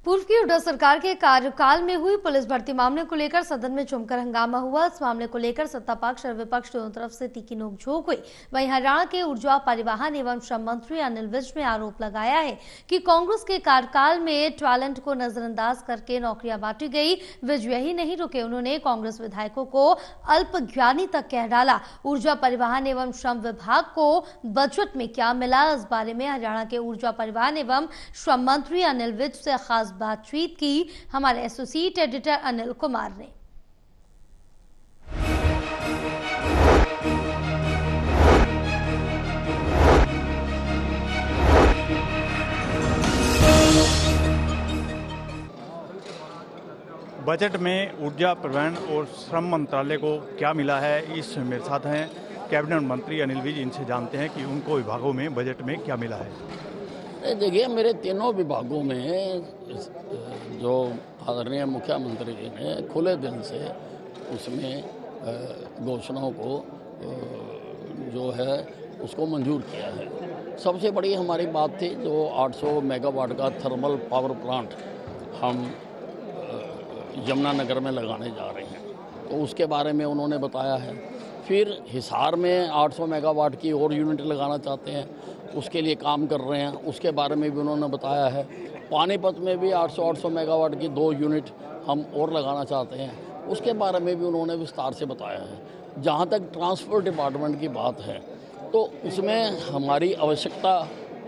पूर्व की हुड्डा सरकार के कार्यकाल में हुई पुलिस भर्ती मामले को लेकर सदन में जमकर हंगामा हुआ। इस मामले को लेकर सत्ता पक्ष और विपक्ष दोनों तरफ से तीखी नोकझोंक हुई। वहीं हरियाणा के ऊर्जा, परिवहन एवं श्रम मंत्री अनिल विज ने आरोप लगाया है कि कांग्रेस के कार्यकाल में टैलेंट को नजरअंदाज करके नौकरियां बांटी गई। विज यही नहीं रुके, उन्होंने कांग्रेस विधायकों को अल्पज्ञानी तक कह डाला। ऊर्जा, परिवहन एवं श्रम विभाग को बजट में क्या मिला, इस बारे में हरियाणा के ऊर्जा, परिवहन एवं श्रम मंत्री अनिल विज से खास बातचीत की हमारे एसोसिएट एडिटर अनिल कुमार ने। बजट में ऊर्जा, परिवहन और श्रम मंत्रालय को क्या मिला है, इस मेरे साथ हैं कैबिनेट मंत्री अनिल विज। इनसे जानते हैं कि उनको विभागों में बजट में क्या मिला है। देखिए, मेरे तीनों विभागों में जो आदरणीय मुख्यमंत्री जी ने खुले दिल से उसमें घोषणाओं को जो है उसको मंजूर किया है। सबसे बड़ी हमारी बात थी जो 800 मेगावाट का थर्मल पावर प्लांट हम यमुनानगर में लगाने जा रहे हैं, तो उसके बारे में उन्होंने बताया है। फिर हिसार में 800 मेगावाट की और यूनिट लगाना चाहते हैं, उसके लिए काम कर रहे हैं, उसके बारे में भी उन्होंने बताया है। पानीपत में भी 800 मेगावाट की 2 यूनिट हम और लगाना चाहते हैं, उसके बारे में भी उन्होंने विस्तार से बताया है। जहाँ तक ट्रांसपोर्ट डिपार्टमेंट की बात है तो उसमें हमारी आवश्यकता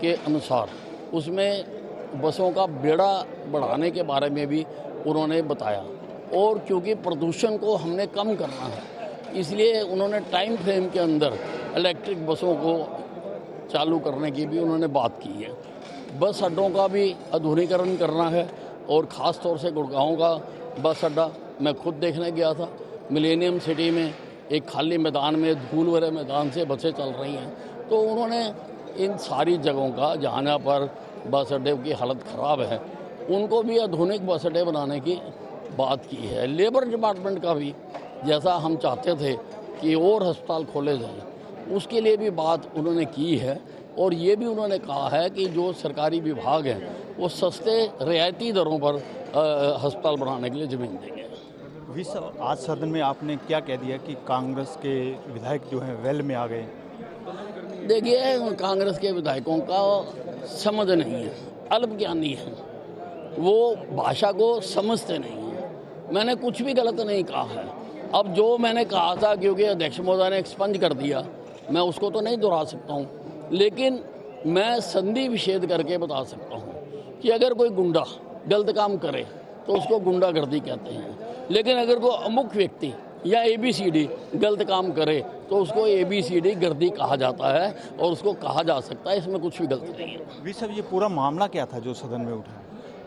के अनुसार उसमें बसों का बेड़ा बढ़ाने के बारे में भी उन्होंने बताया। और क्योंकि प्रदूषण को हमने कम करना है, इसलिए उन्होंने टाइम फ्रेम के अंदर इलेक्ट्रिक बसों को चालू करने की भी उन्होंने बात की है। बस अड्डों का भी आधुनिकीकरण करना है और ख़ास तौर से गुड़गांव का बस अड्डा मैं खुद देखने गया था। मिलेनियम सिटी में एक खाली मैदान में, धूल भरे मैदान से बसें चल रही हैं, तो उन्होंने इन सारी जगहों का जहाँ पर बस अड्डे की हालत ख़राब है उनको भी आधुनिक बस अड्डे बनाने की बात की है। लेबर डिपार्टमेंट का भी जैसा हम चाहते थे कि और अस्पताल खोले जाएं, उसके लिए भी बात उन्होंने की है। और ये भी उन्होंने कहा है कि जो सरकारी विभाग हैं वो सस्ते रियायती दरों पर अस्पताल बनाने के लिए ज़मीन देंगे। आज सदन में आपने क्या कह दिया कि कांग्रेस के विधायक जो हैं वेल में आ गए? देखिए, कांग्रेस के विधायकों का समझ नहीं है, अल्पज्ञानी है, वो भाषा को समझते नहीं हैं। मैंने कुछ भी गलत नहीं कहा है। अब जो मैंने कहा था, क्योंकि अध्यक्ष महोदय ने एक्सपंज कर दिया, मैं उसको तो नहीं दोहरा सकता हूँ, लेकिन मैं संधि विच्छेद करके बता सकता हूँ कि अगर कोई गुंडा गलत काम करे तो उसको गुंडागर्दी कहते हैं, लेकिन अगर कोई अमुक व्यक्ति या ABCD गलत काम करे तो उसको ABCD गर्दी कहा जाता है और उसको कहा जा सकता है, इसमें कुछ भी गलत नहीं है। विज साहब, ये पूरा मामला क्या था जो सदन में उठा?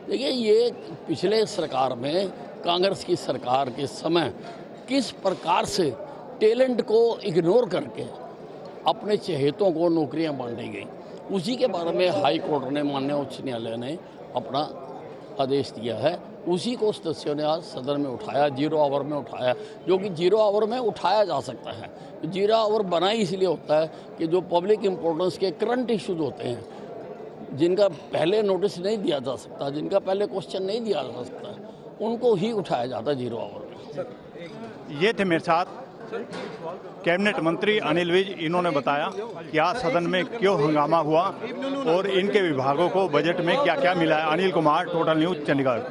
देखिए, ये पिछले सरकार में कांग्रेस की सरकार के समय किस प्रकार से टैलेंट को इग्नोर करके अपने चहेतों को नौकरियां बांटी गई, उसी के बारे में हाई कोर्ट ने, माननीय उच्च न्यायालय ने अपना आदेश दिया है। उसी को सदस्यों ने आज सदन में उठाया, 0 आवर में उठाया, जो कि 0 आवर में उठाया जा सकता है। 0 आवर बना इसलिए होता है कि जो पब्लिक इम्पोर्टेंस के करंट इश्यूज होते हैं, जिनका पहले नोटिस नहीं दिया जा सकता, जिनका पहले क्वेश्चन नहीं दिया जा सकता, उनको ही उठाया जाता 0 आवर में। ये थे मेरे साथ कैबिनेट मंत्री अनिल विज। इन्होंने बताया कि आज सदन में क्यों हंगामा हुआ और इनके विभागों को बजट में क्या क्या मिला है। Anil Kumar, total news, Chandigarh.